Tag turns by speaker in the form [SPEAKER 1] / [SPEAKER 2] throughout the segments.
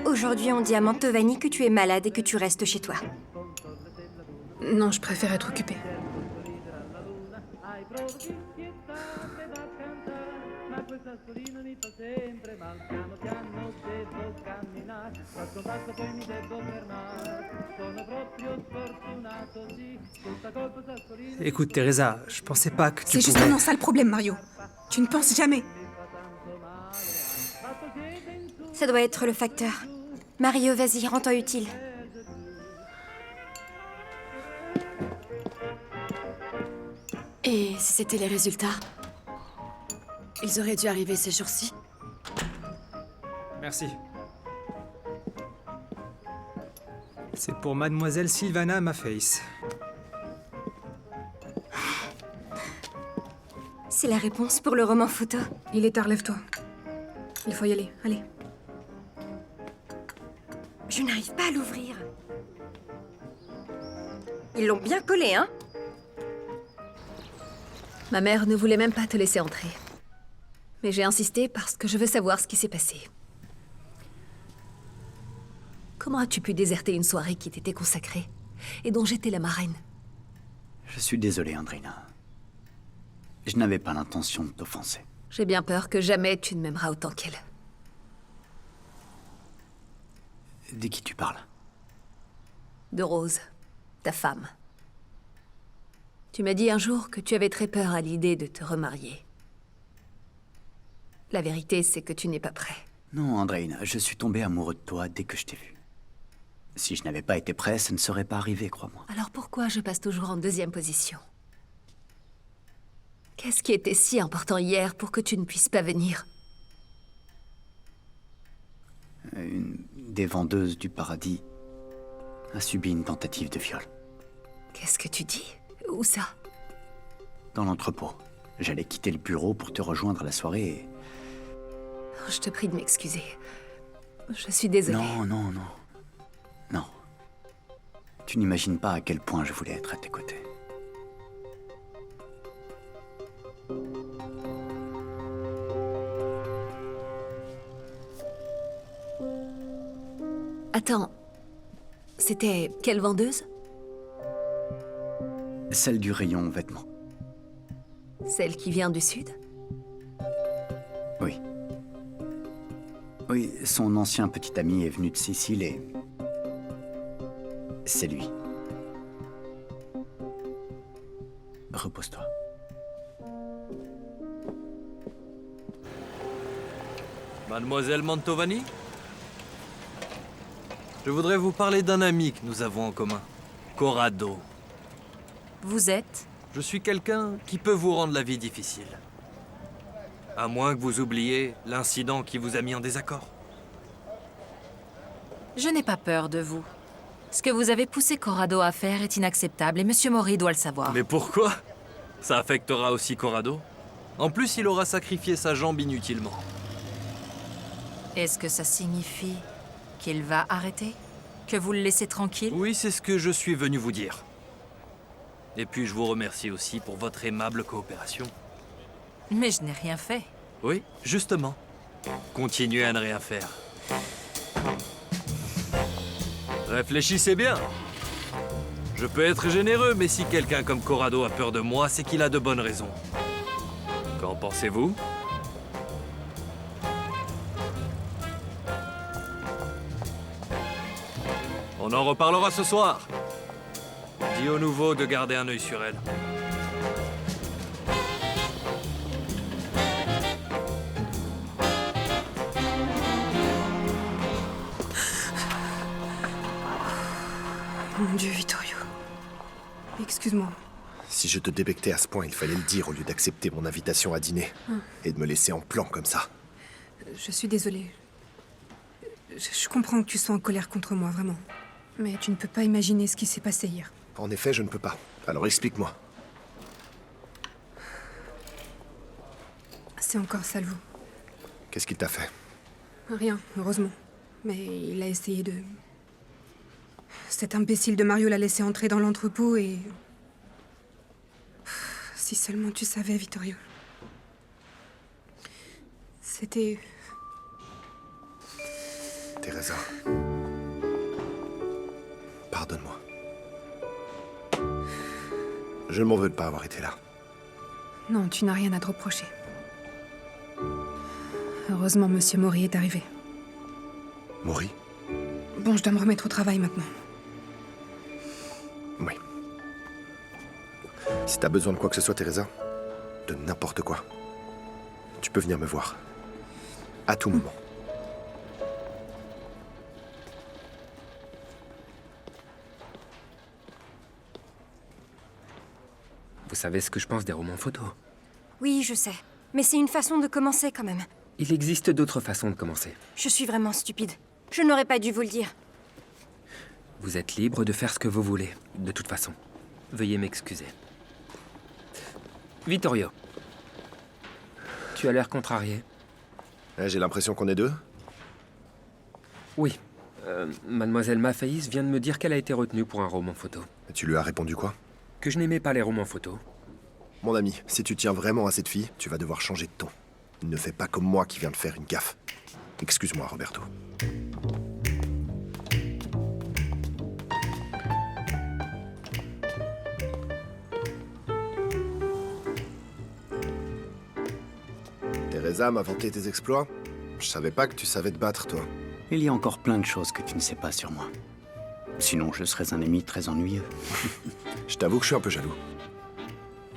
[SPEAKER 1] Aujourd'hui, on dit à Mantovani que tu es malade et que tu restes chez toi.
[SPEAKER 2] Non, je préfère être occupée.
[SPEAKER 3] Écoute, Teresa, je pensais pas que tu
[SPEAKER 2] C'est
[SPEAKER 3] pouvais...
[SPEAKER 2] justement ça le problème, Mario. Tu ne penses jamais.
[SPEAKER 1] Ça doit être le facteur. Mario, vas-y, rends-toi utile.
[SPEAKER 4] Et si c'était les résultats? Ils auraient dû arriver ces jours-ci.
[SPEAKER 3] Merci. C'est pour mademoiselle Sylvana Maface.
[SPEAKER 1] C'est la réponse pour le roman photo.
[SPEAKER 2] Il est tard, lève-toi. Il faut y aller, allez.
[SPEAKER 1] Je n'arrive pas à l'ouvrir. Ils l'ont bien collé, hein?
[SPEAKER 5] Ma mère ne voulait même pas te laisser entrer. Mais j'ai insisté parce que je veux savoir ce qui s'est passé. Comment as-tu pu déserter une soirée qui t'était consacrée et dont j'étais la marraine?
[SPEAKER 6] Je suis désolé, Andrina. Je n'avais pas l'intention de t'offenser.
[SPEAKER 5] J'ai bien peur que jamais tu ne m'aimeras autant qu'elle.
[SPEAKER 6] De qui tu parles?
[SPEAKER 5] De Rose, ta femme. Tu m'as dit un jour que tu avais très peur à l'idée de te remarier. La vérité, c'est que tu n'es pas prêt.
[SPEAKER 6] Non, Andreina, je suis tombé amoureux de toi dès que je t'ai vu. Si je n'avais pas été prêt, ça ne serait pas arrivé, crois-moi.
[SPEAKER 5] Alors pourquoi je passe toujours en deuxième position? Qu'est-ce qui était si important hier pour que tu ne puisses pas venir?
[SPEAKER 6] Une des vendeuses du paradis a subi une tentative de viol.
[SPEAKER 5] Qu'est-ce que tu dis? Où ça?
[SPEAKER 6] Dans l'entrepôt. J'allais quitter le bureau pour te rejoindre à la soirée et...
[SPEAKER 5] Je te prie de m'excuser. Je suis désolée.
[SPEAKER 6] Non, non, non. Non. Tu n'imagines pas à quel point je voulais être à tes côtés.
[SPEAKER 5] Attends. C'était quelle vendeuse?
[SPEAKER 6] Celle du rayon vêtements.
[SPEAKER 5] Celle qui vient du sud?
[SPEAKER 6] Oui. Oui, son ancien petit ami est venu de Sicile et... c'est lui. Repose-toi.
[SPEAKER 7] Mademoiselle Mantovani? Je voudrais vous parler d'un ami que nous avons en commun. Corrado.
[SPEAKER 4] Vous êtes?
[SPEAKER 7] Je suis quelqu'un qui peut vous rendre la vie difficile. À moins que vous oubliez l'incident qui vous a mis en désaccord.
[SPEAKER 4] Je n'ai pas peur de vous. Ce que vous avez poussé Corrado à faire est inacceptable et Monsieur Mori doit le savoir.
[SPEAKER 7] Mais pourquoi? Ça affectera aussi Corrado. En plus, il aura sacrifié sa jambe inutilement.
[SPEAKER 4] Est-ce que ça signifie qu'il va arrêter? Que vous le laissez tranquille?
[SPEAKER 7] Oui, c'est ce que je suis venu vous dire. Et puis je vous remercie aussi pour votre aimable coopération.
[SPEAKER 4] Mais je n'ai rien fait.
[SPEAKER 7] Oui, justement. Continuez à ne rien faire. Réfléchissez bien. Je peux être généreux, mais si quelqu'un comme Corrado a peur de moi, c'est qu'il a de bonnes raisons. Qu'en pensez-vous? On en reparlera ce soir. Dis au nouveau de garder un œil sur elle.
[SPEAKER 2] Mon Dieu, Vittorio. Excuse-moi.
[SPEAKER 8] Si je te débectais à ce point, il fallait le dire au lieu d'accepter mon invitation à dîner. Et de me laisser en plan comme ça.
[SPEAKER 2] Je suis désolée. Je comprends que tu sois en colère contre moi, vraiment. Mais tu ne peux pas imaginer ce qui s'est passé hier.
[SPEAKER 8] En effet, je ne peux pas. Alors explique-moi.
[SPEAKER 2] C'est encore Salvo.
[SPEAKER 8] Qu'est-ce qu'il t'a fait?
[SPEAKER 2] Rien, heureusement. Mais il a essayé de... Cet imbécile de Mario l'a laissé entrer dans l'entrepôt et... Si seulement tu savais, Vittorio. C'était...
[SPEAKER 8] Teresa. Pardonne-moi. Je ne m'en veux de pas avoir été là.
[SPEAKER 2] Non, tu n'as rien à te reprocher. Heureusement, Monsieur Mori est arrivé.
[SPEAKER 8] Mori?
[SPEAKER 2] Bon, je dois me remettre au travail maintenant.
[SPEAKER 8] Oui. Si t'as besoin de quoi que ce soit, Teresa, de n'importe quoi, tu peux venir me voir. À tout moment.
[SPEAKER 9] Vous savez ce que je pense des romans photos?
[SPEAKER 1] Oui, je sais. Mais c'est une façon de commencer quand même.
[SPEAKER 9] Il existe d'autres façons de commencer.
[SPEAKER 1] Je suis vraiment stupide. Je n'aurais pas dû vous le dire.
[SPEAKER 9] Vous êtes libre de faire ce que vous voulez, de toute façon. Veuillez m'excuser. Vittorio. Tu as l'air contrarié.
[SPEAKER 8] J'ai l'impression qu'on est deux.
[SPEAKER 9] Oui. Mademoiselle Mafaïs vient de me dire qu'elle a été retenue pour un roman photo.
[SPEAKER 8] Et tu lui as répondu quoi?
[SPEAKER 9] Que je n'aimais pas les romans photos.
[SPEAKER 8] Mon ami, si tu tiens vraiment à cette fille, tu vas devoir changer de ton. Ne fais pas comme moi qui viens de faire une gaffe. Excuse-moi, Roberto. Teresa m'a vanté tes exploits. Je savais pas que tu savais te battre, toi.
[SPEAKER 6] Il y a encore plein de choses que tu ne sais pas sur moi. Sinon, je serais un ami très ennuyeux.
[SPEAKER 8] Je t'avoue que je suis un peu jaloux.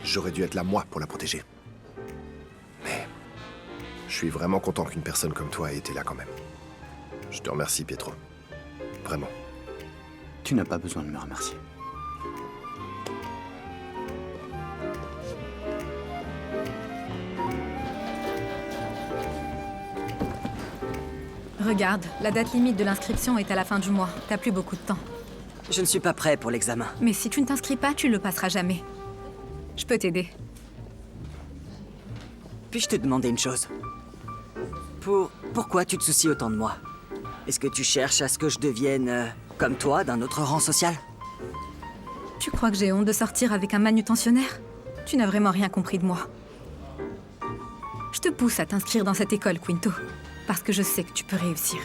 [SPEAKER 8] J'aurais dû être là, moi, pour la protéger. Mais je suis vraiment content qu'une personne comme toi ait été là quand même. Je te remercie, Pietro. Vraiment.
[SPEAKER 6] Tu n'as pas besoin de me remercier.
[SPEAKER 4] Regarde, la date limite de l'inscription est à la fin du mois. T'as plus beaucoup de temps.
[SPEAKER 10] Je ne suis pas prêt pour l'examen.
[SPEAKER 4] Mais si tu ne t'inscris pas, tu le passeras jamais. Je peux t'aider.
[SPEAKER 10] Puis-je te demander une chose? Pourquoi tu te soucies autant de moi? Est-ce que tu cherches à ce que je devienne, comme toi, d'un autre rang social?
[SPEAKER 4] Tu crois que j'ai honte de sortir avec un manutentionnaire? Tu n'as vraiment rien compris de moi. Je te pousse à t'inscrire dans cette école, Quinto. Parce que je sais que tu peux réussir.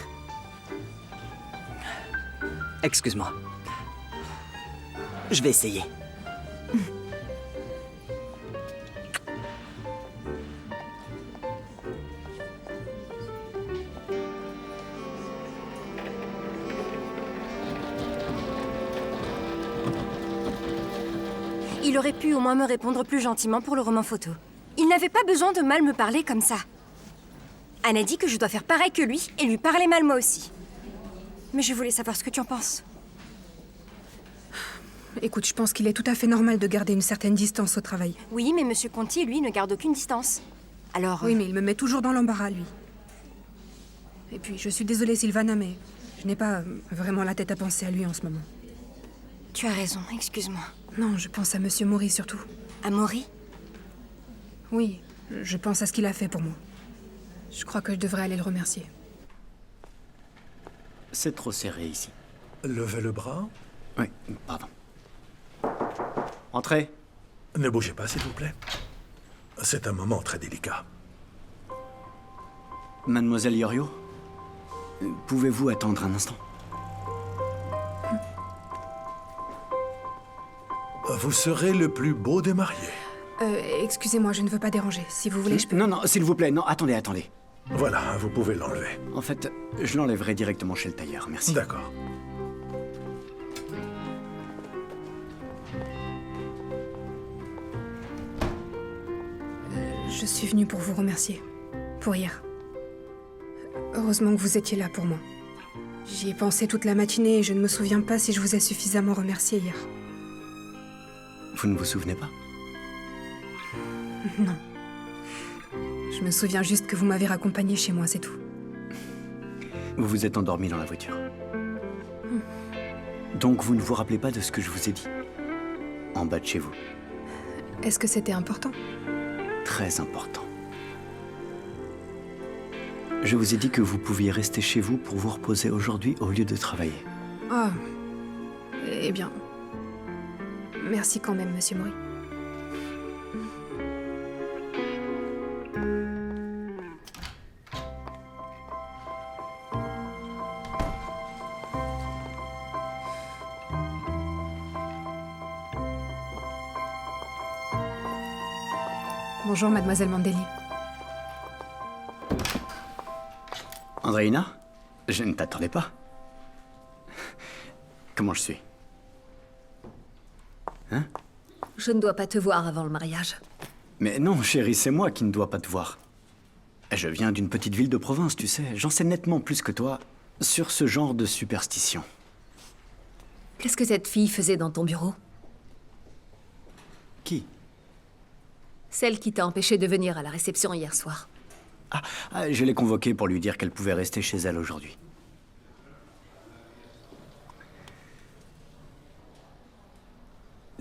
[SPEAKER 10] Excuse-moi. Je vais essayer.
[SPEAKER 1] Il aurait pu au moins me répondre plus gentiment pour le roman photo. Il n'avait pas besoin de mal me parler comme ça. Anne a dit que je dois faire pareil que lui et lui parler mal moi aussi. Mais je voulais savoir ce que tu en penses.
[SPEAKER 2] Écoute, je pense qu'il est tout à fait normal de garder une certaine distance au travail.
[SPEAKER 1] Oui, mais Monsieur Conti, lui, ne garde aucune distance. Alors...
[SPEAKER 2] Oui, mais il me met toujours dans l'embarras, lui. Et puis, je suis désolée, Sylvana, mais je n'ai pas vraiment la tête à penser à lui en ce moment.
[SPEAKER 1] Tu as raison, excuse-moi.
[SPEAKER 2] Non, je pense à Monsieur Mori surtout.
[SPEAKER 1] À Mori?
[SPEAKER 2] Oui, je pense à ce qu'il a fait pour moi. Je crois que je devrais aller le remercier.
[SPEAKER 6] C'est trop serré ici.
[SPEAKER 11] Levez le bras.
[SPEAKER 6] Oui, pardon. Entrez.
[SPEAKER 11] Ne bougez pas, s'il vous plaît. C'est un moment très délicat.
[SPEAKER 6] Mademoiselle Iorio, pouvez-vous attendre un instant?
[SPEAKER 11] Vous serez le plus beau des mariés.
[SPEAKER 2] Excusez-moi, je ne veux pas déranger. Si vous voulez, je peux...
[SPEAKER 6] Non, non, s'il vous plaît, non, attendez.
[SPEAKER 11] Voilà, vous pouvez l'enlever.
[SPEAKER 6] En fait, je l'enlèverai directement chez le tailleur, merci.
[SPEAKER 11] D'accord.
[SPEAKER 2] Je suis venue pour vous remercier. Pour hier. Heureusement que vous étiez là pour moi. J'y ai pensé toute la matinée et je ne me souviens pas si je vous ai suffisamment remercié hier.
[SPEAKER 6] Vous ne vous souvenez pas?
[SPEAKER 2] Non. Je me souviens juste que vous m'avez raccompagnée chez moi, c'est tout.
[SPEAKER 6] Vous vous êtes endormi dans la voiture. Donc vous ne vous rappelez pas de ce que je vous ai dit? En bas de chez vous.
[SPEAKER 2] Est-ce que c'était important?
[SPEAKER 6] Très important. Je vous ai dit que vous pouviez rester chez vous pour vous reposer aujourd'hui au lieu de travailler.
[SPEAKER 2] Ah. Eh bien... Merci quand même, Monsieur Mori. Bonjour, mademoiselle Mandeli.
[SPEAKER 6] Andreina, je ne t'attendais pas. Comment je suis? Hein?
[SPEAKER 5] Je ne dois pas te voir avant le mariage.
[SPEAKER 6] Mais non, chérie, c'est moi qui ne dois pas te voir. Je viens d'une petite ville de province, tu sais. J'en sais nettement plus que toi sur ce genre de superstition.
[SPEAKER 5] Qu'est-ce que cette fille faisait dans ton bureau?
[SPEAKER 6] Qui?
[SPEAKER 5] Celle qui t'a empêché de venir à la réception hier soir.
[SPEAKER 6] Je l'ai convoquée pour lui dire qu'elle pouvait rester chez elle aujourd'hui.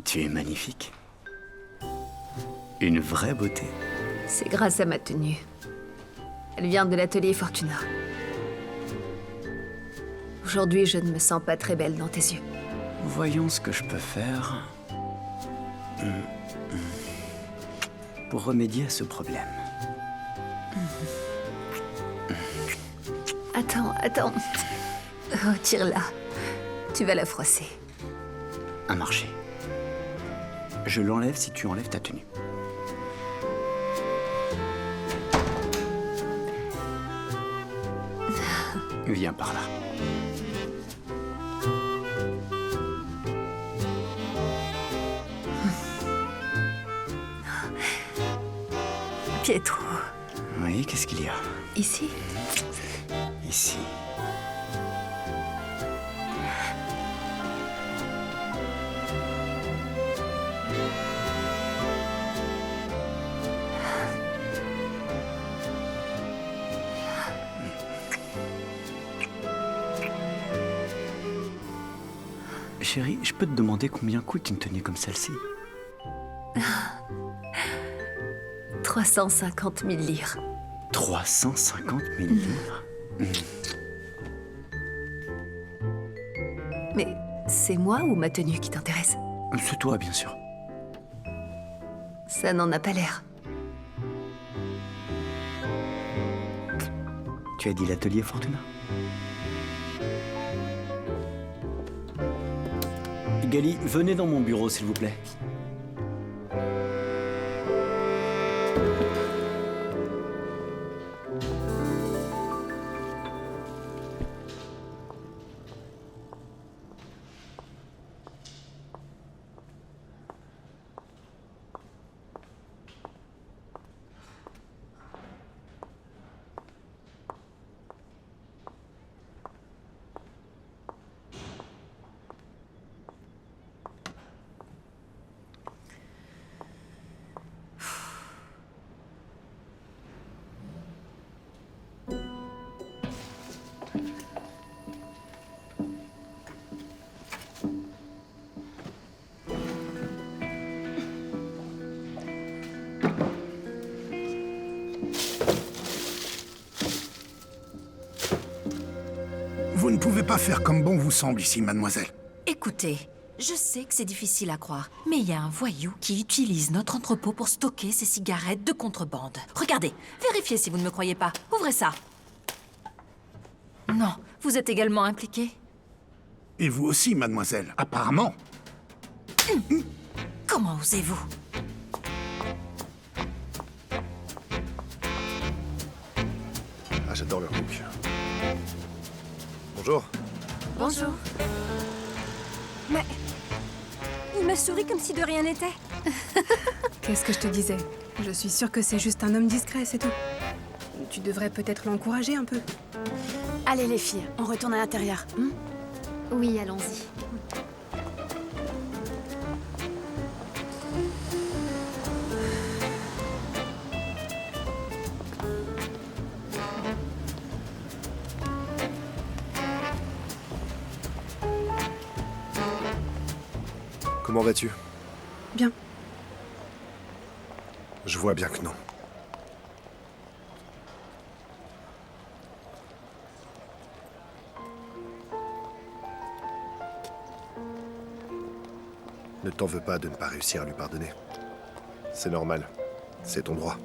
[SPEAKER 6] Tu es magnifique. Une vraie beauté.
[SPEAKER 5] C'est grâce à ma tenue. Elle vient de l'atelier Fortuna. Aujourd'hui, je ne me sens pas très belle dans tes yeux.
[SPEAKER 6] Voyons ce que je peux faire pour remédier à ce problème.
[SPEAKER 5] Attends. Oh, tire-la. Tu vas la froisser.
[SPEAKER 6] Un marché. Je l'enlève si tu enlèves ta tenue. Viens par là.
[SPEAKER 5] Pietro.
[SPEAKER 6] Oui, qu'est-ce qu'il y a?
[SPEAKER 5] Ici?
[SPEAKER 6] Ici. Chérie, je peux te demander combien coûte une tenue comme celle-ci?
[SPEAKER 5] 350 000 lire.
[SPEAKER 6] 350 000 livres?
[SPEAKER 5] Mais c'est moi ou ma tenue qui t'intéresse?
[SPEAKER 6] C'est toi, bien sûr.
[SPEAKER 5] Ça n'en a pas l'air.
[SPEAKER 6] Tu as dit l'atelier Fortuna? Gali, venez dans mon bureau, s'il vous plaît.
[SPEAKER 11] Vous ne pouvez pas faire comme bon vous semble ici, mademoiselle.
[SPEAKER 12] Écoutez, je sais que c'est difficile à croire, mais il y a un voyou qui utilise notre entrepôt pour stocker ses cigarettes de contrebande. Regardez, vérifiez si vous ne me croyez pas. Ouvrez ça. Non, vous êtes également impliqué?
[SPEAKER 11] Et vous aussi, mademoiselle, apparemment.
[SPEAKER 12] Comment osez-vous?
[SPEAKER 8] Ah, j'adore leur look. Bonjour.
[SPEAKER 1] Bonjour. Mais... il m'a souri comme si de rien n'était.
[SPEAKER 2] Qu'est-ce que je te disais? Je suis sûre que c'est juste un homme discret, c'est tout. Tu devrais peut-être l'encourager un peu.
[SPEAKER 13] Allez les filles, on retourne à l'intérieur.
[SPEAKER 14] Oui, allons-y.
[SPEAKER 8] Comment vas-tu?
[SPEAKER 2] Bien.
[SPEAKER 8] Je vois bien que non. Ne t'en veux pas de ne pas réussir à lui pardonner. C'est normal. C'est ton droit.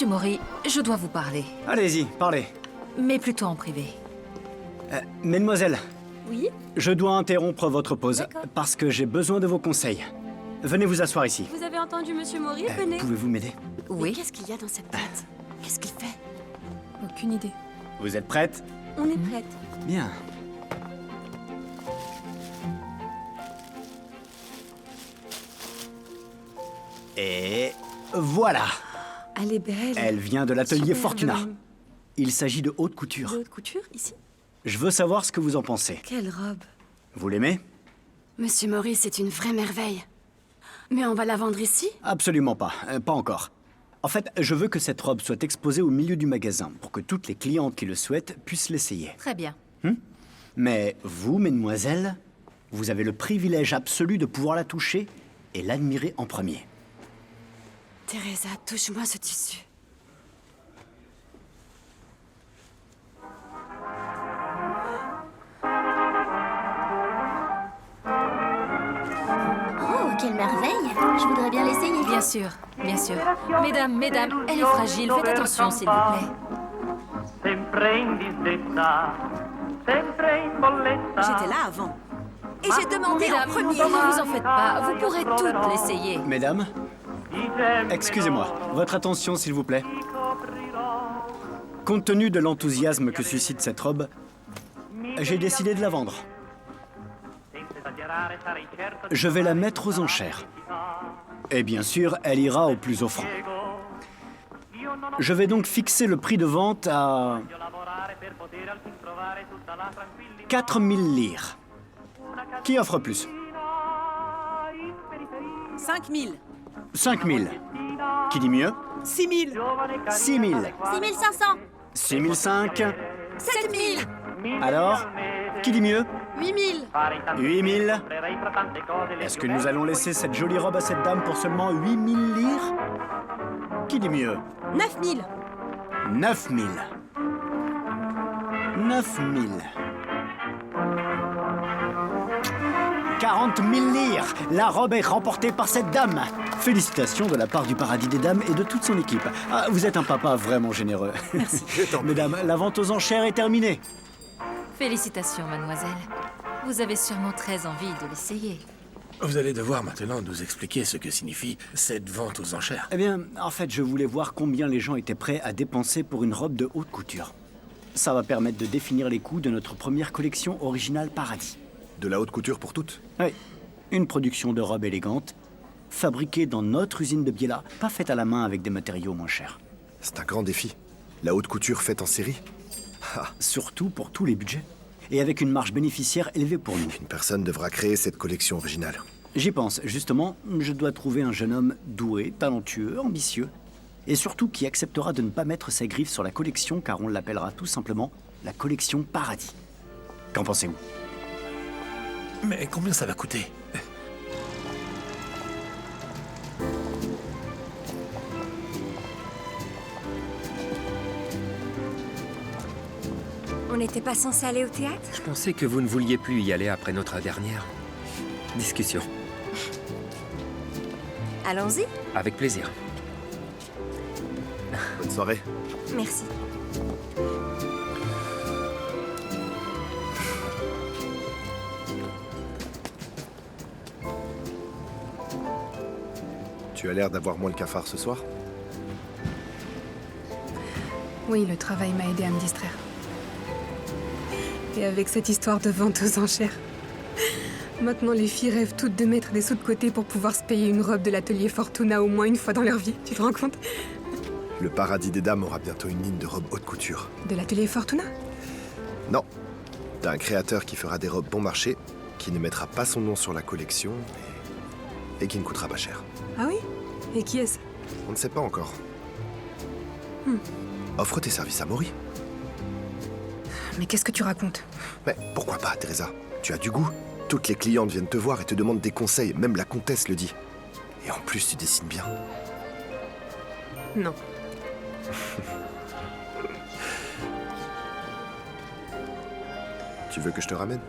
[SPEAKER 12] Monsieur Mori, je dois vous parler.
[SPEAKER 6] Allez-y, parlez.
[SPEAKER 12] Mais plutôt en privé.
[SPEAKER 6] Mesdemoiselles,
[SPEAKER 12] Oui?
[SPEAKER 6] je dois interrompre votre pause parce que j'ai besoin de vos conseils. Venez vous asseoir ici.
[SPEAKER 13] Vous avez entendu Monsieur Mori? Venez.
[SPEAKER 6] Pouvez-vous m'aider?
[SPEAKER 12] Oui.
[SPEAKER 13] Qu'est-ce qu'il y a dans cette tête? Qu'est-ce qu'il fait?
[SPEAKER 2] Aucune idée.
[SPEAKER 6] Vous êtes prête?
[SPEAKER 13] On est prête.
[SPEAKER 6] Bien. Et voilà.
[SPEAKER 13] Elle est belle.
[SPEAKER 6] Elle vient de l'atelier
[SPEAKER 13] Super
[SPEAKER 6] Fortuna.
[SPEAKER 13] jolie.
[SPEAKER 6] Il s'agit de haute couture.
[SPEAKER 13] De haute couture, ici?
[SPEAKER 6] Je veux savoir ce que vous en pensez.
[SPEAKER 13] Quelle robe.
[SPEAKER 6] Vous l'aimez?
[SPEAKER 13] Monsieur Mori, c'est une vraie merveille. Mais on va la vendre ici?
[SPEAKER 6] Absolument pas. Pas encore. En fait, je veux que cette robe soit exposée au milieu du magasin pour que toutes les clientes qui le souhaitent puissent l'essayer.
[SPEAKER 12] Très bien.
[SPEAKER 6] Mais vous, mesdemoiselles, vous avez le privilège absolu de pouvoir la toucher et l'admirer en premier.
[SPEAKER 13] Teresa, touche-moi ce tissu.
[SPEAKER 14] Oh, quelle merveille! Je voudrais bien l'essayer.
[SPEAKER 12] Bien sûr, bien sûr. Mesdames, elle est fragile. Faites attention, s'il vous plaît.
[SPEAKER 13] J'étais là avant.
[SPEAKER 12] Et j'ai demandé en premier. Ne vous en faites pas. Vous pourrez toutes l'essayer.
[SPEAKER 6] Mesdames, excusez-moi, votre attention s'il vous plaît. Compte tenu de l'enthousiasme que suscite cette robe, j'ai décidé de la vendre. Je vais la mettre aux enchères. Et bien sûr, elle ira au plus offrant. Je vais donc fixer le prix de vente à 4000 lire. Qui offre plus?
[SPEAKER 13] 5000.
[SPEAKER 6] 5000. Qui dit mieux?
[SPEAKER 13] 6000.
[SPEAKER 6] 6000.
[SPEAKER 14] 6500.
[SPEAKER 6] 6005.
[SPEAKER 13] 7000.
[SPEAKER 6] Alors, qui dit mieux?
[SPEAKER 13] 8000.
[SPEAKER 6] 8000. Est-ce que nous allons laisser cette jolie robe à cette dame pour seulement 8000 lire? Qui dit mieux?
[SPEAKER 13] 9000.
[SPEAKER 6] 9000. 9000. 40 000 lire. La robe est remportée par cette dame. Félicitations de la part du Paradis des Dames et de toute son équipe. Ah, vous êtes un papa vraiment généreux.
[SPEAKER 13] Merci.
[SPEAKER 6] Mesdames, la vente aux enchères est terminée.
[SPEAKER 12] Félicitations, mademoiselle. Vous avez sûrement très envie de l'essayer.
[SPEAKER 11] Vous allez devoir maintenant nous expliquer ce que signifie cette vente aux enchères.
[SPEAKER 6] Eh bien, en fait, je voulais voir combien les gens étaient prêts à dépenser pour une robe de haute couture. Ça va permettre de définir les coûts de notre première collection originale Paradis.
[SPEAKER 8] De la haute couture pour toutes?
[SPEAKER 6] Oui, une production de robes élégantes, fabriquée dans notre usine de Biella, pas faite à la main avec des matériaux moins chers.
[SPEAKER 8] C'est un grand défi. La haute couture faite en série?
[SPEAKER 6] Surtout pour tous les budgets. Et avec une marge bénéficiaire élevée pour nous.
[SPEAKER 8] Une personne devra créer cette collection originale.
[SPEAKER 6] J'y pense, justement, je dois trouver un jeune homme doué, talentueux, ambitieux, et surtout qui acceptera de ne pas mettre ses griffes sur la collection, car on l'appellera tout simplement la collection Paradis. Qu'en pensez-vous?
[SPEAKER 11] Mais combien ça va coûter?
[SPEAKER 1] On n'était pas censé aller au théâtre?
[SPEAKER 9] Je pensais que vous ne vouliez plus y aller après notre dernière discussion.
[SPEAKER 1] Allons-y.
[SPEAKER 9] Avec plaisir.
[SPEAKER 8] Bonne soirée.
[SPEAKER 1] Merci.
[SPEAKER 8] Tu as l'air d'avoir moins le cafard ce soir?
[SPEAKER 2] Oui, le travail m'a aidé à me distraire. Et avec cette histoire de vente aux enchères. Maintenant, les filles rêvent toutes de mettre des sous de côté pour pouvoir se payer une robe de l'atelier Fortuna au moins une fois dans leur vie. Tu te rends compte?
[SPEAKER 8] Le Paradis des Dames aura bientôt une ligne de robes haute couture.
[SPEAKER 2] De l'atelier Fortuna?
[SPEAKER 8] Non. T'as un créateur qui fera des robes bon marché, qui ne mettra pas son nom sur la collection, et qui ne coûtera pas cher.
[SPEAKER 2] Ah oui? Et qui est-ce?
[SPEAKER 8] On ne sait pas encore. Offre tes services à Mori.
[SPEAKER 2] Mais qu'est-ce que tu racontes?
[SPEAKER 8] Mais pourquoi pas, Teresa? Tu as du goût. Toutes les clientes viennent te voir et te demandent des conseils, même la comtesse le dit. Et en plus, tu dessines bien.
[SPEAKER 2] Non.
[SPEAKER 8] Tu veux que je te ramène?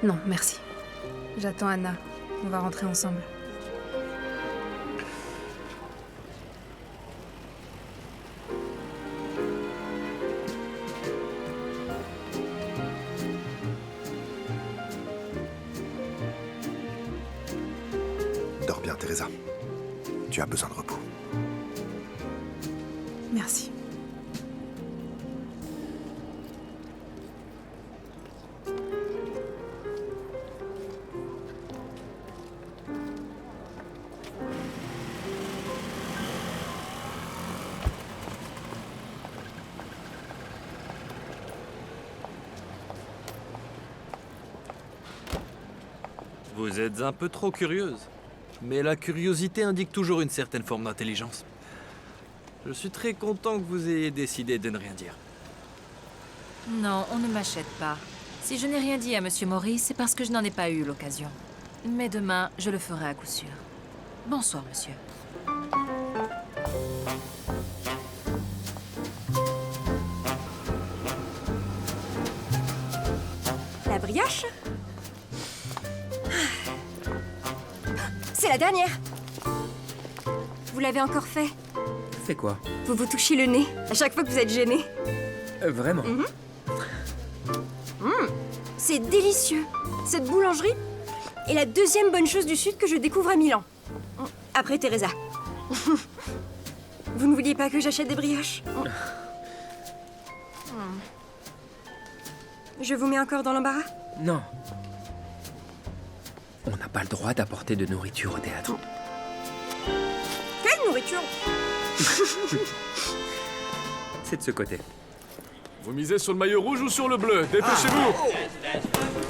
[SPEAKER 2] Non, merci. J'attends Anna. On va rentrer ensemble.
[SPEAKER 8] Teresa. Tu as besoin de repos.
[SPEAKER 2] Merci.
[SPEAKER 7] Vous êtes un peu trop curieuse. Mais la curiosité indique toujours une certaine forme d'intelligence. Je suis très content que vous ayez décidé de ne rien dire.
[SPEAKER 12] Non, on ne m'achète pas. Si je n'ai rien dit à Monsieur Maurice, c'est parce que je n'en ai pas eu l'occasion. Mais demain, je le ferai à coup sûr. Bonsoir, monsieur.
[SPEAKER 1] La brioche? C'est la dernière. Vous l'avez encore fait.
[SPEAKER 9] Fais quoi?
[SPEAKER 1] Vous vous touchez le nez à chaque fois que vous êtes gêné.
[SPEAKER 9] Vraiment?
[SPEAKER 1] C'est délicieux. Cette boulangerie est la deuxième bonne chose du Sud que je découvre à Milan. Après Teresa. Vous ne vouliez pas que j'achète des brioches? Je vous mets encore dans l'embarras?
[SPEAKER 9] Non. On n'a pas le droit d'apporter de nourriture au théâtre.
[SPEAKER 1] Quelle nourriture?
[SPEAKER 9] C'est de ce côté.
[SPEAKER 15] Vous misez sur le maillot rouge ou sur le bleu? Dépêchez-vous.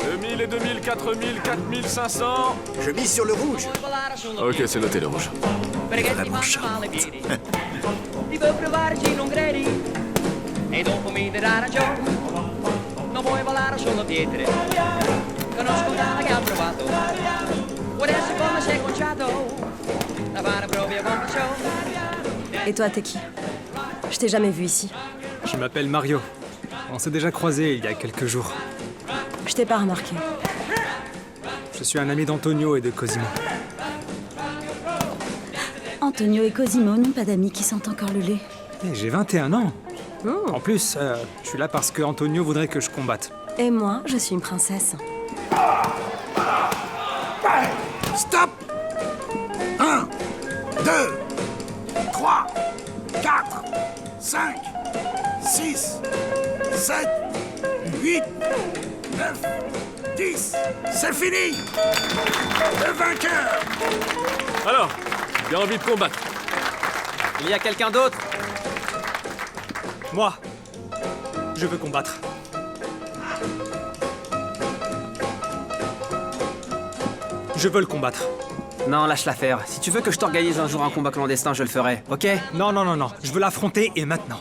[SPEAKER 15] 2000 et 2000, 4000, 4500.
[SPEAKER 8] Je mise sur le rouge.
[SPEAKER 15] Ok, c'est noté le rouge.
[SPEAKER 8] Vraiment charmante.
[SPEAKER 16] Ti vuoi provarci non credi? E dopo mi darà ragione. Non vuoi volare sulle pietre. Conosco un'ala che ha provato. Può essere come sei conciato. La fare proprio come ciò.
[SPEAKER 1] Et toi, t'es qui? Je t'ai jamais vu ici.
[SPEAKER 3] Je m'appelle Mario. On s'est déjà croisés il y a quelques jours.
[SPEAKER 1] Je t'ai pas remarqué.
[SPEAKER 3] Je suis un ami d'Antonio et de Cosimo.
[SPEAKER 14] Antonio et Cosimo n'ont pas d'amis qui sentent encore le lait.
[SPEAKER 3] Et j'ai 21 ans. En plus, je suis là parce que Antonio voudrait que je combatte.
[SPEAKER 1] Et moi, je suis une princesse.
[SPEAKER 8] Stop! 1, 2, 3, 4, 5, 6, 7, 8, 9, 10. C'est fini! Le vainqueur!
[SPEAKER 15] Alors, j'ai envie de combattre.
[SPEAKER 3] Il y a quelqu'un d'autre? Moi. Je veux combattre. Je veux le combattre.
[SPEAKER 17] Non, lâche l'affaire. Si tu veux que je t'organise un jour un combat clandestin, je le ferai, ok?
[SPEAKER 3] Non, non, non, non. Je veux l'affronter et maintenant.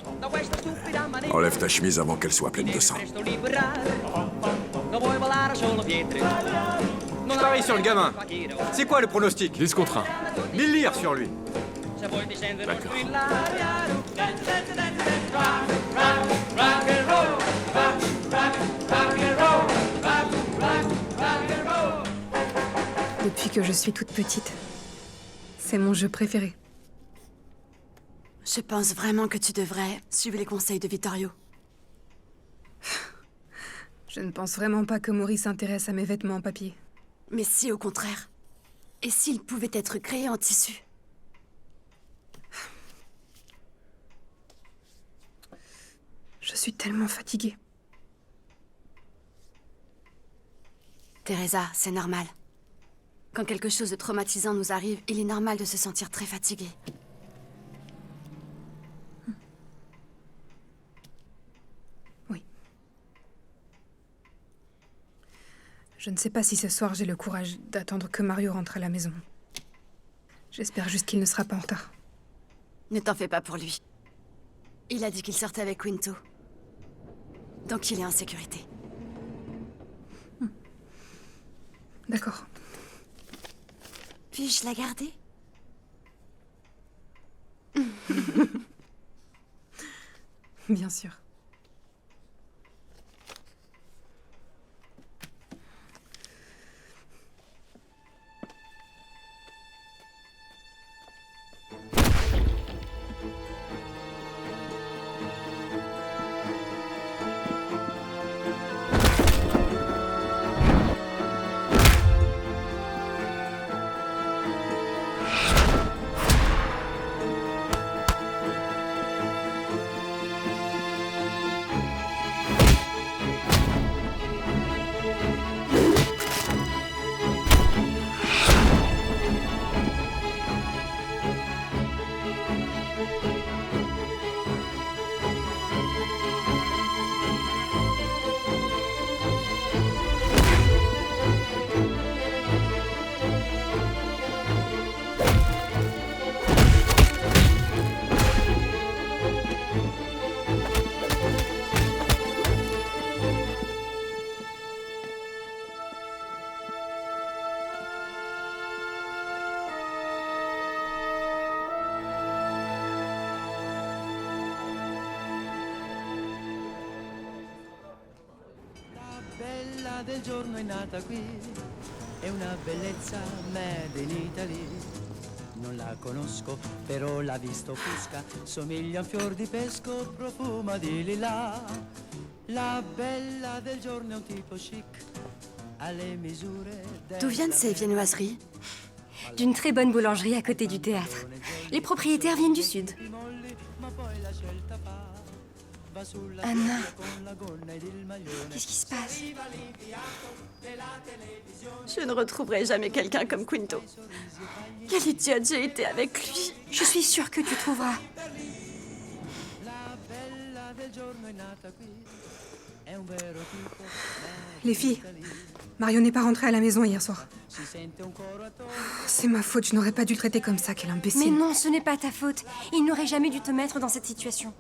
[SPEAKER 18] Enlève ta chemise avant qu'elle soit pleine de sang.
[SPEAKER 16] Non vuoi volare sulle pietre.
[SPEAKER 19] Je parie sur le gamin. C'est quoi le pronostic?
[SPEAKER 15] 10 contre 1.
[SPEAKER 19] 1000 lire sur lui.
[SPEAKER 15] D'accord.
[SPEAKER 2] Depuis que je suis toute petite, c'est mon jeu préféré.
[SPEAKER 13] Je pense vraiment que tu devrais suivre les conseils de Vittorio.
[SPEAKER 2] Je ne pense vraiment pas que Maurice s'intéresse à mes vêtements en papier.
[SPEAKER 13] Mais si, au contraire. Et s'ils pouvaient être créés en tissu?
[SPEAKER 2] Je suis tellement fatiguée.
[SPEAKER 13] Teresa, c'est normal. Quand quelque chose de traumatisant nous arrive, il est normal de se sentir très fatigué.
[SPEAKER 2] Oui. Je ne sais pas si ce soir j'ai le courage d'attendre que Mario rentre à la maison. J'espère juste qu'il ne sera pas en retard.
[SPEAKER 13] Ne t'en fais pas pour lui. Il a dit qu'il sortait avec Quinto. Donc il est en sécurité.
[SPEAKER 2] D'accord.
[SPEAKER 13] Puis-je la garder?
[SPEAKER 2] Bien sûr.
[SPEAKER 20] bella del giorno è nata qui, è una bellezza made in Italy. Non la conosco, però l'ha visto fresca, somiglia a un fior di pesco, profuma di lilla. La bella del giorno è un tipo chic, ha le misure
[SPEAKER 13] D'où viennent ces viennoiseries?
[SPEAKER 1] D'une très bonne boulangerie à côté du théâtre. Les propriétaires viennent du sud. Anna, qu'est-ce qui se passe?
[SPEAKER 13] Je ne retrouverai jamais quelqu'un comme Quinto. Galicia, j'ai été avec lui.
[SPEAKER 1] Je suis sûre que tu trouveras.
[SPEAKER 2] Les filles, Mario n'est pas rentré à la maison hier soir. C'est ma faute, je n'aurais pas dû le traiter comme ça, quel imbécile.
[SPEAKER 1] Mais non, ce n'est pas ta faute. Il n'aurait jamais dû te mettre dans cette situation.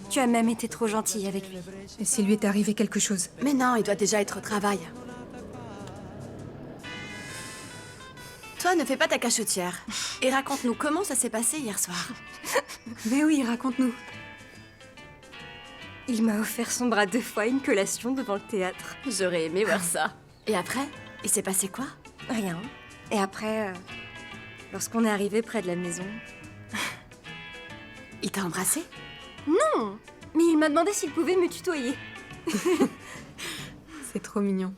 [SPEAKER 1] Tu as même été trop gentille avec lui.
[SPEAKER 2] Et s'il lui était arrivé quelque chose?
[SPEAKER 13] Mais non, il doit déjà être au travail. Toi, ne fais pas ta cachotière. Et raconte-nous comment ça s'est passé hier soir.
[SPEAKER 2] Mais oui, raconte-nous.
[SPEAKER 1] Il m'a offert son bras 2 fois une collation devant le théâtre.
[SPEAKER 13] J'aurais aimé voir ça. Et après, il s'est passé quoi?
[SPEAKER 1] Rien. Et après, lorsqu'on est arrivé près de la maison...
[SPEAKER 13] Il t'a embrassé?
[SPEAKER 1] Non! Mais il m'a demandé s'il pouvait me tutoyer.
[SPEAKER 2] C'est trop mignon.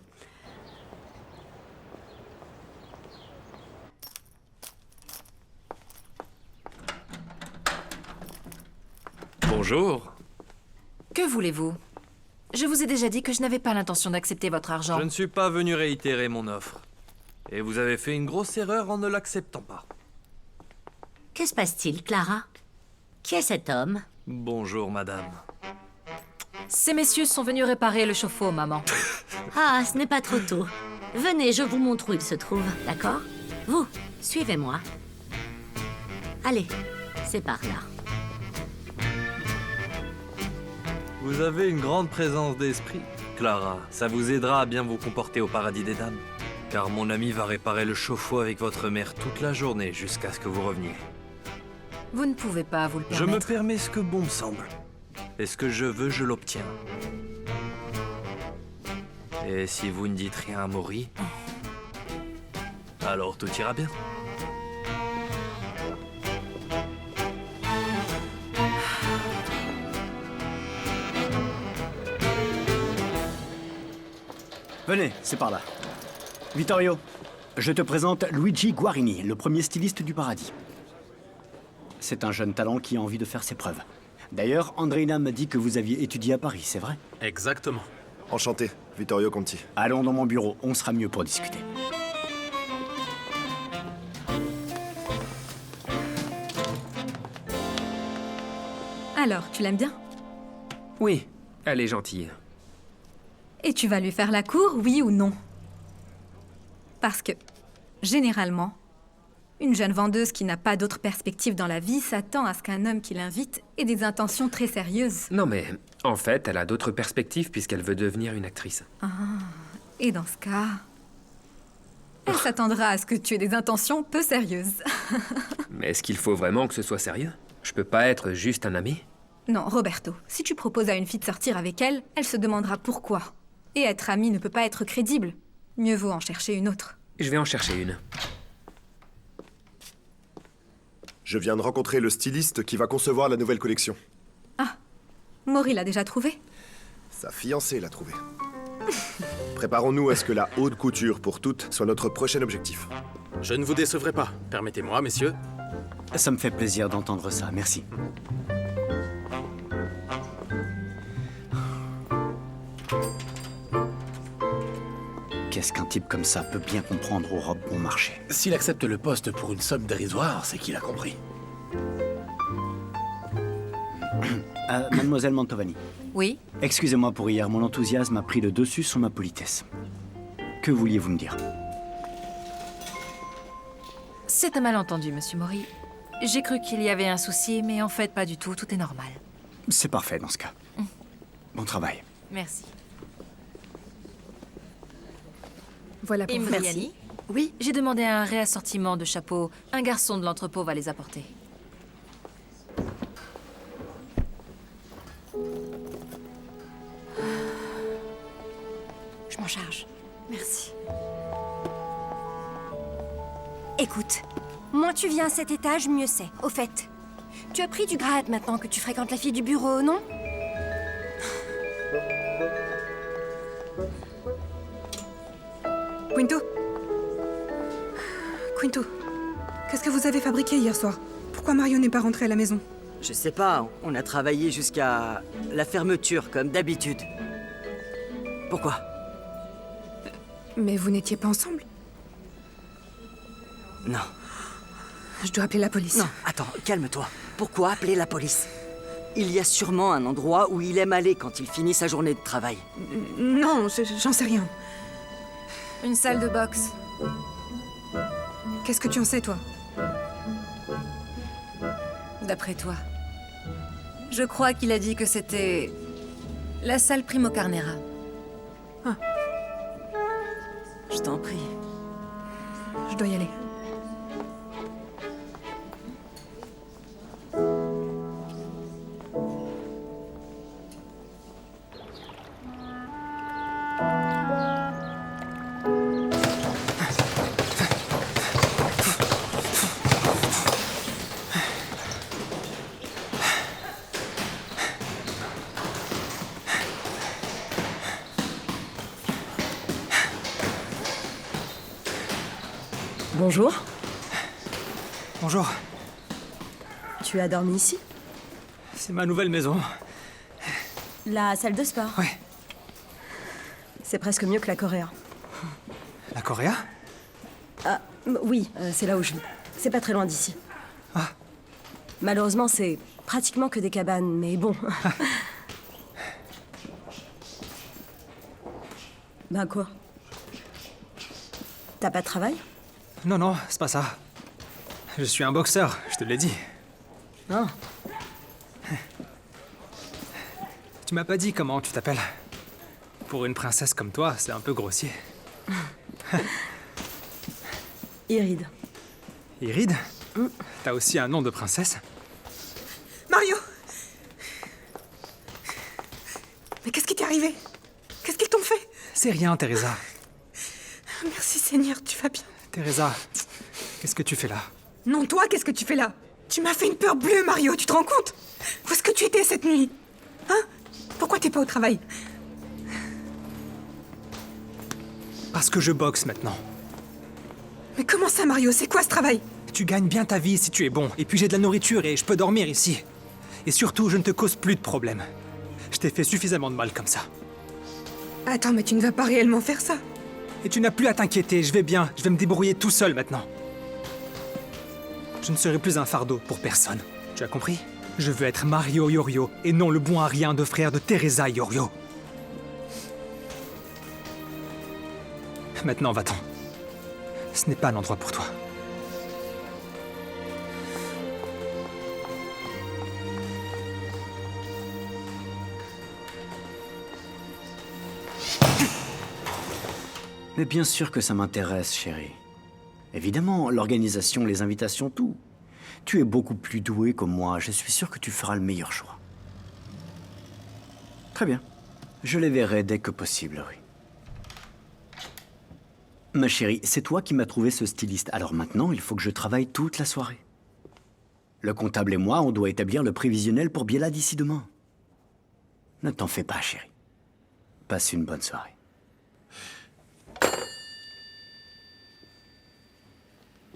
[SPEAKER 7] Bonjour.
[SPEAKER 12] Que voulez-vous? Je vous ai déjà dit que je n'avais pas l'intention d'accepter votre argent.
[SPEAKER 7] Je ne suis pas venu réitérer mon offre. Et vous avez fait une grosse erreur en ne l'acceptant pas.
[SPEAKER 21] Que se passe-t-il, Clara? Qui est cet homme?
[SPEAKER 7] Bonjour, madame.
[SPEAKER 12] Ces messieurs sont venus réparer le chauffe-eau, maman.
[SPEAKER 21] Ah, ce n'est pas trop tôt. Venez, je vous montre où il se trouve, d'accord? Vous, suivez-moi. Allez, c'est par là.
[SPEAKER 7] Vous avez une grande présence d'esprit, Clara. Ça vous aidera à bien vous comporter au paradis des dames. Car mon ami va réparer le chauffe-eau avec votre mère toute la journée jusqu'à ce que vous reveniez.
[SPEAKER 12] Vous ne pouvez pas vous le
[SPEAKER 7] Je
[SPEAKER 12] permettre.
[SPEAKER 7] me permets ce que bon me semble. Et ce que je veux, je l'obtiens. Et si vous ne dites rien à Maury, alors tout ira bien.
[SPEAKER 6] Venez, c'est par là. Vittorio, je te présente Luigi Guarini, le premier styliste du paradis. C'est un jeune talent qui a envie de faire ses preuves. D'ailleurs, Andreina m'a dit que vous aviez étudié à Paris, c'est vrai?
[SPEAKER 8] Exactement. Enchanté, Vittorio Conti.
[SPEAKER 6] Allons dans mon bureau, on sera mieux pour discuter.
[SPEAKER 4] Alors, tu l'aimes bien?
[SPEAKER 9] Oui, elle est gentille.
[SPEAKER 4] Et tu vas lui faire la cour, oui ou non? Parce que, généralement, une jeune vendeuse qui n'a pas d'autre perspective dans la vie s'attend à ce qu'un homme qui l'invite ait des intentions très sérieuses.
[SPEAKER 9] Non mais, en fait, elle a d'autres perspectives puisqu'elle veut devenir une actrice.
[SPEAKER 4] Ah, et dans ce cas, elle s'attendra à ce que tu aies des intentions peu sérieuses.
[SPEAKER 9] Mais est-ce qu'il faut vraiment que ce soit sérieux? Je peux pas être juste un ami?
[SPEAKER 4] Non, Roberto, si tu proposes à une fille de sortir avec elle, elle se demandera pourquoi. Et être amie ne peut pas être crédible. Mieux vaut en chercher une autre.
[SPEAKER 9] Je vais en chercher une.
[SPEAKER 8] Je viens de rencontrer le styliste qui va concevoir la nouvelle collection.
[SPEAKER 4] Ah, Maury l'a déjà trouvé?
[SPEAKER 8] Sa fiancée l'a trouvé. Préparons-nous à ce que la haute couture pour toutes soit notre prochain objectif.
[SPEAKER 11] Je ne vous décevrai pas. Permettez-moi, messieurs.
[SPEAKER 6] Ça me fait plaisir d'entendre ça, merci. Qu'est-ce qu'un type comme ça peut bien comprendre aux robes bon marché?
[SPEAKER 11] S'il accepte le poste pour une somme dérisoire, c'est qu'il a compris.
[SPEAKER 6] Mademoiselle Mantovani.
[SPEAKER 12] Oui?
[SPEAKER 6] Excusez-moi pour hier, mon enthousiasme a pris le dessus sur ma politesse. Que vouliez-vous me dire?
[SPEAKER 12] C'est un malentendu, monsieur Maury. J'ai cru qu'il y avait un souci, mais en fait, pas du tout. Tout est normal.
[SPEAKER 6] C'est parfait dans ce cas. Bon travail.
[SPEAKER 12] Merci.
[SPEAKER 2] Voilà pour vous.
[SPEAKER 12] Merci. Oui, j'ai demandé un réassortiment de chapeaux. Un garçon de l'entrepôt va les apporter.
[SPEAKER 1] Je m'en charge. Écoute, moins tu viens à cet étage, mieux c'est. Au fait, tu as pris du grade maintenant que tu fréquentes la fille du bureau, non?
[SPEAKER 2] Quinto? Quinto, qu'est-ce que vous avez fabriqué hier soir? Pourquoi Mario n'est pas rentré à la maison?
[SPEAKER 10] Je sais pas, on a travaillé jusqu'à la fermeture, comme d'habitude. Pourquoi?
[SPEAKER 2] Mais vous n'étiez pas ensemble?
[SPEAKER 10] Non.
[SPEAKER 2] Je dois appeler la police.
[SPEAKER 10] Non, attends, calme-toi. Pourquoi appeler la police? Il y a sûrement un endroit où il aime aller quand il finit sa journée de travail.
[SPEAKER 2] Non, j'en sais rien.
[SPEAKER 1] Une salle de boxe.
[SPEAKER 2] Qu'est-ce que tu en sais, toi?
[SPEAKER 12] D'après toi. Je crois qu'il a dit que c'était la salle Primo Carnera.
[SPEAKER 2] Ah.
[SPEAKER 10] Je t'en prie.
[SPEAKER 2] Je dois y aller.
[SPEAKER 22] Bonjour.
[SPEAKER 3] Bonjour.
[SPEAKER 22] Tu as dormi ici?
[SPEAKER 3] C'est ma nouvelle maison.
[SPEAKER 22] La salle de sport?
[SPEAKER 3] Ouais.
[SPEAKER 22] C'est presque mieux que la Corée.
[SPEAKER 3] La Corée?
[SPEAKER 22] Ah, oui, c'est là où je vis. C'est pas très loin d'ici.
[SPEAKER 3] Ah.
[SPEAKER 22] Malheureusement, c'est pratiquement que des cabanes, mais bon. Ben quoi? T'as pas de travail?
[SPEAKER 3] Non, non, c'est pas ça. Je suis un boxeur, je te l'ai dit.
[SPEAKER 22] Ah.
[SPEAKER 3] Tu m'as pas dit comment tu t'appelles. Pour une princesse comme toi, c'est un peu grossier.
[SPEAKER 22] Irid.
[SPEAKER 3] Irid? T'as aussi un nom de princesse?
[SPEAKER 2] Mario! Mais qu'est-ce qui t'est arrivé? Qu'est-ce qu'ils t'ont fait?
[SPEAKER 3] C'est rien, Teresa.
[SPEAKER 2] Merci Seigneur, tu vas bien.
[SPEAKER 3] Teresa, qu'est-ce que tu fais là?
[SPEAKER 2] Non, toi, qu'est-ce que tu fais là? Tu m'as fait une peur bleue, Mario, tu te rends compte? Où est-ce que tu étais cette nuit? Hein? Pourquoi t'es pas au travail?
[SPEAKER 3] Parce que je boxe maintenant.
[SPEAKER 2] Mais comment ça, Mario? C'est quoi ce travail?
[SPEAKER 3] Tu gagnes bien ta vie si tu es bon. Et puis j'ai de la nourriture et je peux dormir ici. Et surtout, je ne te cause plus de problèmes. Je t'ai fait suffisamment de mal comme ça.
[SPEAKER 2] Attends, mais tu ne vas pas réellement faire ça?
[SPEAKER 3] Et tu n'as plus à t'inquiéter, je vais bien. Je vais me débrouiller tout seul maintenant. Je ne serai plus un fardeau pour personne. Tu as compris? Je veux être Mario Iorio et non le bon à rien de frère de Teresa Iorio. Maintenant, va-t'en. Ce n'est pas l'endroit pour toi.
[SPEAKER 6] Mais bien sûr que ça m'intéresse, chérie. Évidemment, l'organisation, les invitations, tout. Tu es beaucoup plus doué que moi. Je suis sûr que tu feras le meilleur choix. Très bien. Je les verrai dès que possible, oui. Ma chérie, c'est toi qui m'as trouvé ce styliste. Alors maintenant, il faut que je travaille toute la soirée. Le comptable et moi, on doit établir le prévisionnel pour Biella d'ici demain. Ne t'en fais pas, chérie. Passe une bonne soirée.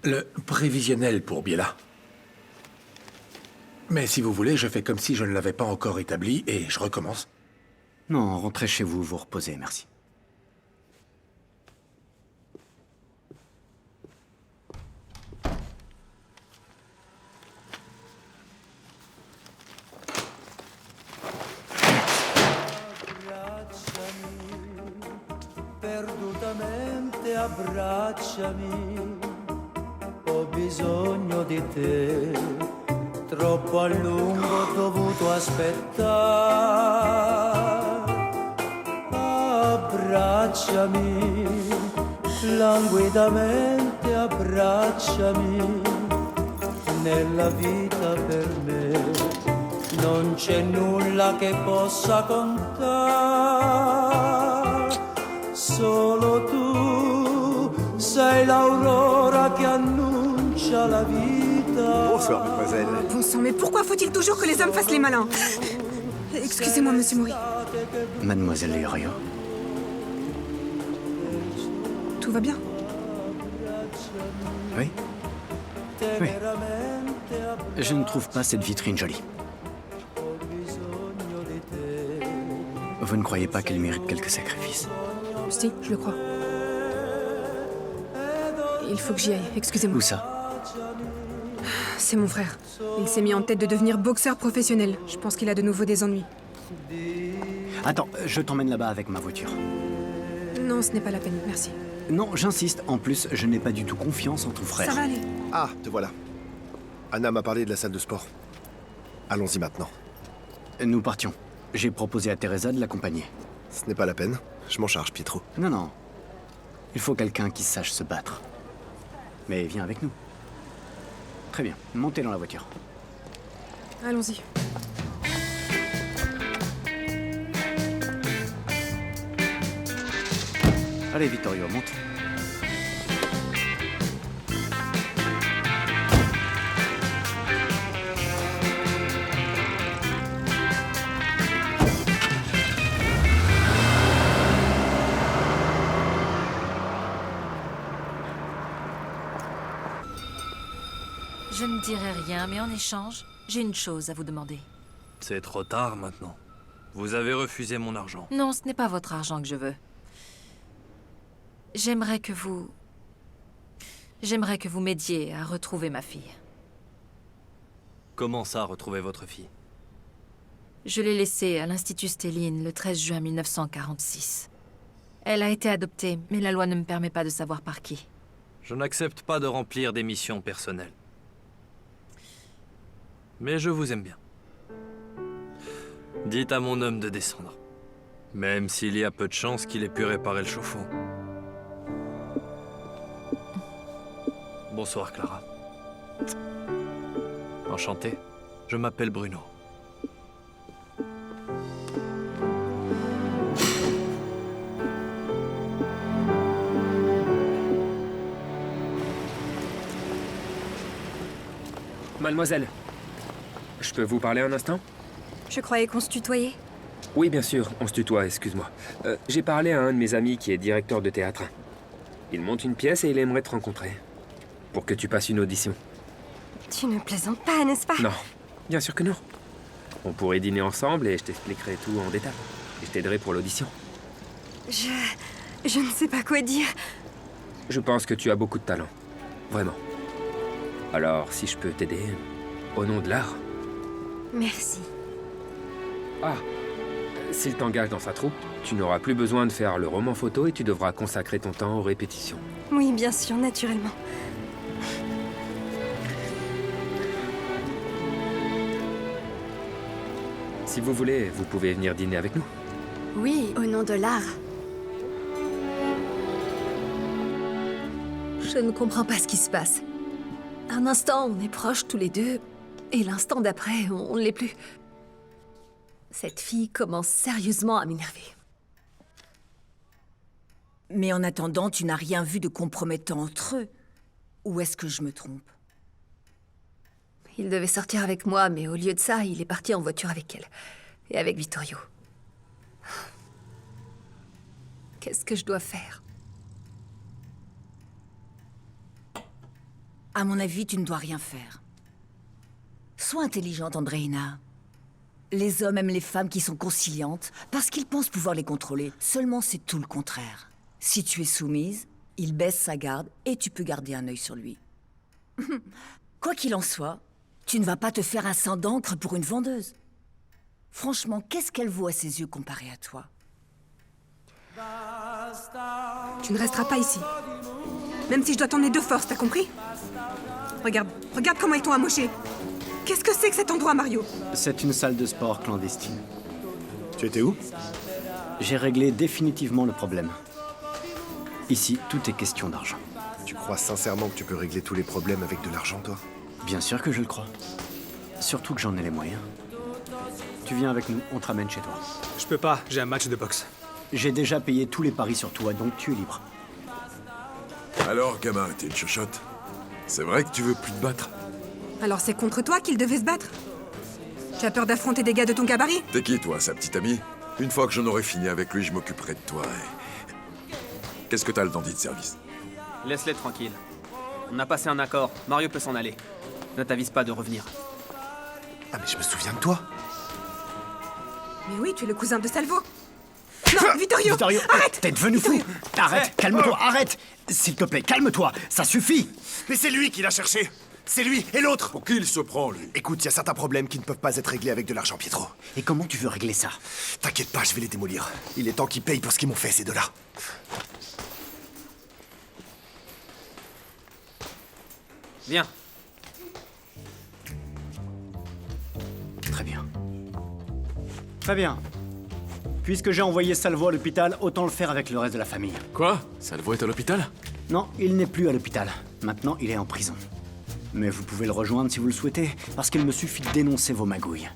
[SPEAKER 11] Le prévisionnel pour Biella. Mais si vous voulez, je fais comme si je ne l'avais pas encore établi et je recommence.
[SPEAKER 6] Non, rentrez chez vous, vous reposez, merci.
[SPEAKER 20] Perdutamente abbracciami, ho bisogno di te, troppo a lungo ho dovuto aspettare. Abbracciami, languidamente abbracciami, nella vita per me non c'è nulla che possa contare. Solo tu sei l'aurora che annuncia
[SPEAKER 8] Bonsoir, mademoiselle.
[SPEAKER 2] Bon sang, mais pourquoi faut-il toujours que les hommes fassent les malins? Excusez-moi, monsieur Mori.
[SPEAKER 6] Mademoiselle Yorio.
[SPEAKER 2] Tout va bien?
[SPEAKER 6] Oui. Oui. Je ne trouve pas cette vitrine jolie. Vous ne croyez pas qu'elle mérite quelques sacrifices?
[SPEAKER 2] Si, je le crois. Il faut que j'y aille, excusez-moi.
[SPEAKER 6] Où ça?
[SPEAKER 2] C'est mon frère. Il s'est mis en tête de devenir boxeur professionnel. Je pense qu'il a de nouveau des ennuis.
[SPEAKER 6] Attends, je t'emmène là-bas avec ma voiture.
[SPEAKER 2] Non, ce n'est pas la peine, merci.
[SPEAKER 6] Non, j'insiste. En plus, je n'ai pas du tout confiance en ton frère.
[SPEAKER 2] Ça va aller.
[SPEAKER 8] Ah, te voilà. Anna m'a parlé de la salle de sport. Allons-y maintenant.
[SPEAKER 6] Nous partions. J'ai proposé à Teresa de l'accompagner.
[SPEAKER 8] Ce n'est pas la peine. Je m'en charge, Pietro.
[SPEAKER 6] Non, non. Il faut quelqu'un qui sache se battre. Mais viens avec nous. Très bien. Montez dans la voiture.
[SPEAKER 2] Allons-y.
[SPEAKER 6] Allez, Vittorio, monte.
[SPEAKER 12] Je ne dirai rien, mais en échange, j'ai une chose à vous demander.
[SPEAKER 7] C'est trop tard maintenant. Vous avez refusé mon argent.
[SPEAKER 12] Non, ce n'est pas votre argent que je veux. J'aimerais que vous m'aidiez à retrouver ma fille.
[SPEAKER 7] Comment ça, retrouver votre fille?
[SPEAKER 12] Je l'ai laissée à l'Institut Stéline le 13 juin 1946. Elle a été adoptée, mais la loi ne me permet pas de savoir par qui.
[SPEAKER 7] Je n'accepte pas de remplir des missions personnelles. Mais je vous aime bien. Dites à mon homme de descendre. Même s'il y a peu de chances qu'il ait pu réparer le chauffe-eau. Bonsoir, Clara. Enchanté. Je m'appelle Bruno.
[SPEAKER 9] Mademoiselle, je peux vous parler un instant?
[SPEAKER 1] Je croyais qu'on se tutoyait.
[SPEAKER 9] Oui, bien sûr, on se tutoie, excuse-moi. J'ai parlé à un de mes amis qui est directeur de théâtre. Il monte une pièce et il aimerait te rencontrer. Pour que tu passes une audition.
[SPEAKER 1] Tu ne plaisantes pas, n'est-ce pas?
[SPEAKER 9] Non, bien sûr que non. On pourrait dîner ensemble et je t'expliquerai tout en détail. Et je t'aiderai pour l'audition.
[SPEAKER 1] Je ne sais pas quoi dire.
[SPEAKER 9] Je pense que tu as beaucoup de talent. Vraiment. Alors, si je peux t'aider, au nom de l'art.
[SPEAKER 1] Merci.
[SPEAKER 9] Ah, s'il t'engage dans sa troupe, tu n'auras plus besoin de faire le roman photo et tu devras consacrer ton temps aux répétitions.
[SPEAKER 1] Oui, bien sûr, naturellement.
[SPEAKER 9] Si vous voulez, vous pouvez venir dîner avec nous.
[SPEAKER 13] Oui, au nom de l'art.
[SPEAKER 5] Je ne comprends pas ce qui se passe. Un instant, on est proches tous les deux, et l'instant d'après, on ne l'est plus. Cette fille commence sérieusement à m'énerver.
[SPEAKER 14] Mais en attendant, tu n'as rien vu de compromettant entre eux. Ou est-ce que je me trompe?
[SPEAKER 5] Il devait sortir avec moi, mais au lieu de ça, il est parti en voiture avec elle. Et avec Vittorio. Qu'est-ce que je dois faire?
[SPEAKER 14] À mon avis, tu ne dois rien faire. Sois intelligente, Andreina. Les hommes aiment les femmes qui sont conciliantes parce qu'ils pensent pouvoir les contrôler. Seulement, c'est tout le contraire. Si tu es soumise, il baisse sa garde et tu peux garder un œil sur lui. Quoi qu'il en soit, tu ne vas pas te faire un sang d'encre pour une vendeuse. Franchement, qu'est-ce qu'elle vaut à ses yeux comparé à toi?
[SPEAKER 2] Tu ne resteras pas ici. Même si je dois t'emmener de force, t'as compris? Regarde comment ils t'ont amoché. Qu'est-ce que c'est que cet endroit, Mario?
[SPEAKER 6] C'est une salle de sport clandestine.
[SPEAKER 8] Tu étais où?
[SPEAKER 6] J'ai réglé définitivement le problème. Ici, tout est question d'argent.
[SPEAKER 8] Tu crois sincèrement que tu peux régler tous les problèmes avec de l'argent, toi?
[SPEAKER 6] Bien sûr que je le crois. Surtout que j'en ai les moyens. Tu viens avec nous, on te ramène chez toi.
[SPEAKER 3] Je peux pas, j'ai un match de boxe.
[SPEAKER 6] J'ai déjà payé tous les paris sur toi, donc tu es libre.
[SPEAKER 18] Alors, gamin, t'es une chochotte? C'est vrai que tu veux plus te battre?
[SPEAKER 2] Alors c'est contre toi qu'il devait se battre? Tu as peur d'affronter des gars de ton gabarit?
[SPEAKER 18] T'es qui, toi, sa petite amie? Une fois que j'en aurai fini avec lui, je m'occuperai de toi. Qu'est-ce que t'as le dandy de service?
[SPEAKER 16] Laisse-les tranquilles. On a passé un accord. Mario peut s'en aller. Ne t'avise pas de revenir.
[SPEAKER 8] Ah, mais je me souviens de toi.
[SPEAKER 2] Mais oui, tu es le cousin de Salvo. Non, Vittorio, arrête!
[SPEAKER 6] T'es devenu fou! Arrête, calme-toi, arrête! S'il te plaît, calme-toi, ça suffit!
[SPEAKER 8] Mais c'est lui qui l'a cherché. C'est lui et l'autre.
[SPEAKER 18] Pour qui il se prend, lui?
[SPEAKER 8] Écoute, il y a certains problèmes qui ne peuvent pas être réglés avec de l'argent, Pietro.
[SPEAKER 6] Et comment tu veux régler ça?
[SPEAKER 8] T'inquiète pas, je vais les démolir. Il est temps qu'ils payent pour ce qu'ils m'ont fait, ces deux-là.
[SPEAKER 16] Viens.
[SPEAKER 6] Très bien. Très bien. Puisque j'ai envoyé Salvo à l'hôpital, autant le faire avec le reste de la famille.
[SPEAKER 15] Quoi? Salvo est à l'hôpital?
[SPEAKER 6] Non, il n'est plus à l'hôpital. Maintenant, il est en prison. Mais vous pouvez le rejoindre si vous le souhaitez, parce qu'il me suffit de dénoncer vos magouilles.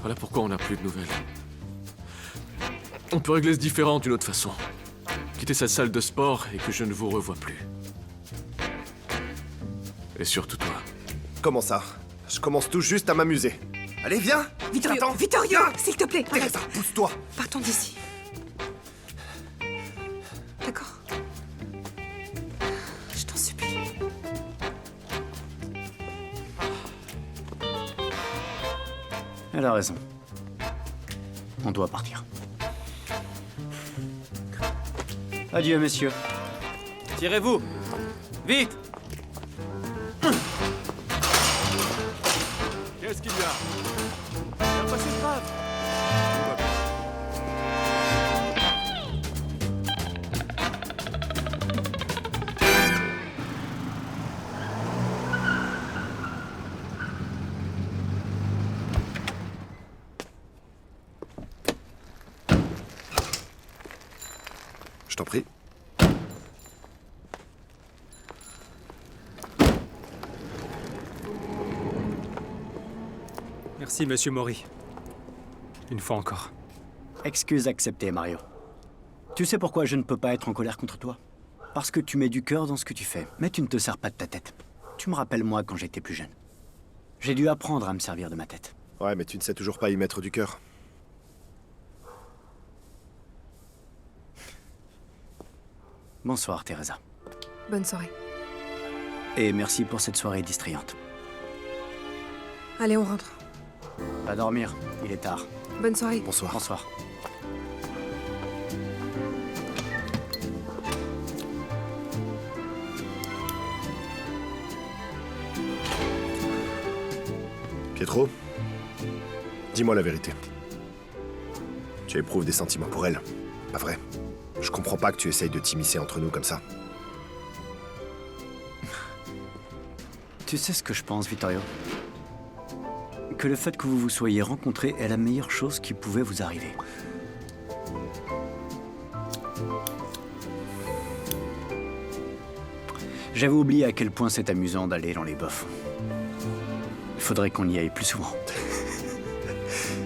[SPEAKER 15] Voilà pourquoi on n'a plus de nouvelles. On peut régler ce différend d'une autre façon. Quittez cette salle de sport et que je ne vous revoie plus. Et surtout toi.
[SPEAKER 8] Comment ça? Je commence tout juste à m'amuser. Allez, viens!
[SPEAKER 2] Vittorio, Vittorio, s'il te plaît, arrête.
[SPEAKER 8] Teresa, pousse-toi!
[SPEAKER 2] Partons d'ici. D'accord. Je t'en supplie.
[SPEAKER 6] Elle a raison. On doit partir. Adieu, messieurs.
[SPEAKER 16] Tirez-vous. Vite.
[SPEAKER 15] Qu'est-ce qu'il y a? Il y a passé de grave.
[SPEAKER 8] Je t'en prie.
[SPEAKER 3] Merci, monsieur Mori. Une fois encore.
[SPEAKER 6] Excuse acceptée, Mario. Tu sais pourquoi je ne peux pas être en colère contre toi? Parce que tu mets du cœur dans ce que tu fais, mais tu ne te sers pas de ta tête. Tu me rappelles moi quand j'étais plus jeune. J'ai dû apprendre à me servir de ma tête.
[SPEAKER 8] Ouais, mais tu ne sais toujours pas y mettre du cœur.
[SPEAKER 6] Bonsoir, Teresa.
[SPEAKER 2] Bonne soirée.
[SPEAKER 6] Et merci pour cette soirée distrayante.
[SPEAKER 2] Allez, on rentre.
[SPEAKER 6] Va dormir, il est tard.
[SPEAKER 2] Bonne soirée.
[SPEAKER 8] Bonsoir.
[SPEAKER 6] Bonsoir.
[SPEAKER 8] Pietro, dis-moi la vérité. Tu éprouves des sentiments pour elle, pas vrai? Je comprends pas que tu essayes de t'immiscer entre nous comme ça.
[SPEAKER 6] Tu sais ce que je pense, Vittorio? Que le fait que vous vous soyez rencontrés est la meilleure chose qui pouvait vous arriver. J'avais oublié à quel point c'est amusant d'aller dans les bofs. Il faudrait qu'on y aille plus souvent.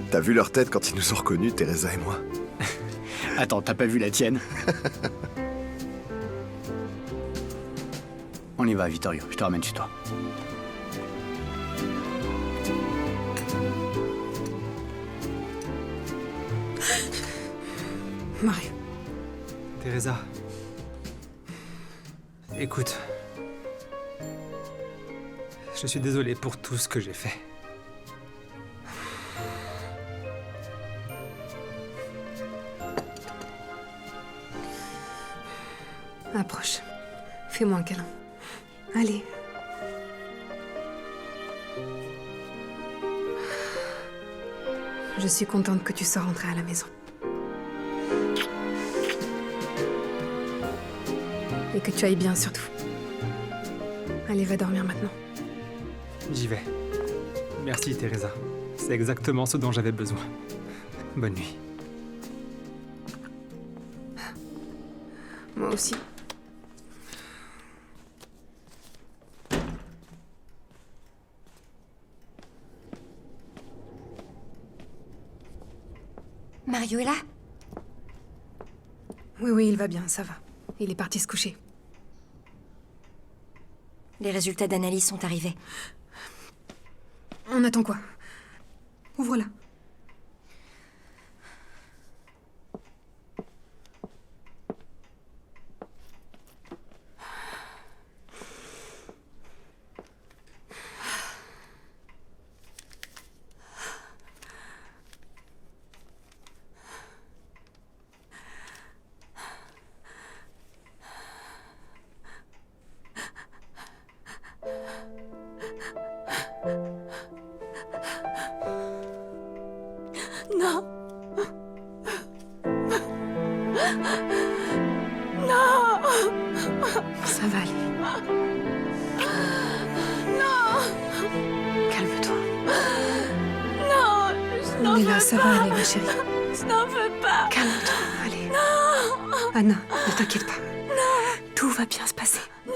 [SPEAKER 8] T'as vu leur tête quand ils nous ont reconnus, Teresa et moi?
[SPEAKER 6] Attends, t'as pas vu la tienne? On y va, Vittorio. Je te ramène chez toi.
[SPEAKER 2] Mario.
[SPEAKER 3] Teresa. Écoute. Je suis désolé pour tout ce que j'ai fait.
[SPEAKER 2] Approche. Fais-moi un câlin. Allez. Je suis contente que tu sois rentrée à la maison. Et que tu ailles bien surtout. Allez, va dormir maintenant.
[SPEAKER 3] J'y vais. Merci, Teresa. C'est exactement ce dont j'avais besoin. Bonne nuit.
[SPEAKER 2] Moi aussi.
[SPEAKER 1] Mario est là?
[SPEAKER 2] Oui, il va bien, ça va. Il est parti se coucher.
[SPEAKER 1] Les résultats d'analyse sont arrivés.
[SPEAKER 2] On attend quoi? Ouvre-la.
[SPEAKER 13] Non. Non.
[SPEAKER 2] Ça va aller.
[SPEAKER 13] Non.
[SPEAKER 2] Calme-toi.
[SPEAKER 13] Non, je n'en
[SPEAKER 2] On est
[SPEAKER 13] veux
[SPEAKER 2] là, ça
[SPEAKER 13] pas.
[SPEAKER 2] va aller, ma chérie.
[SPEAKER 13] Je n'en veux pas.
[SPEAKER 2] Calme-toi, allez.
[SPEAKER 13] Non.
[SPEAKER 2] Anna, ne t'inquiète pas.
[SPEAKER 13] Non.
[SPEAKER 2] Tout va bien se passer.
[SPEAKER 13] Non.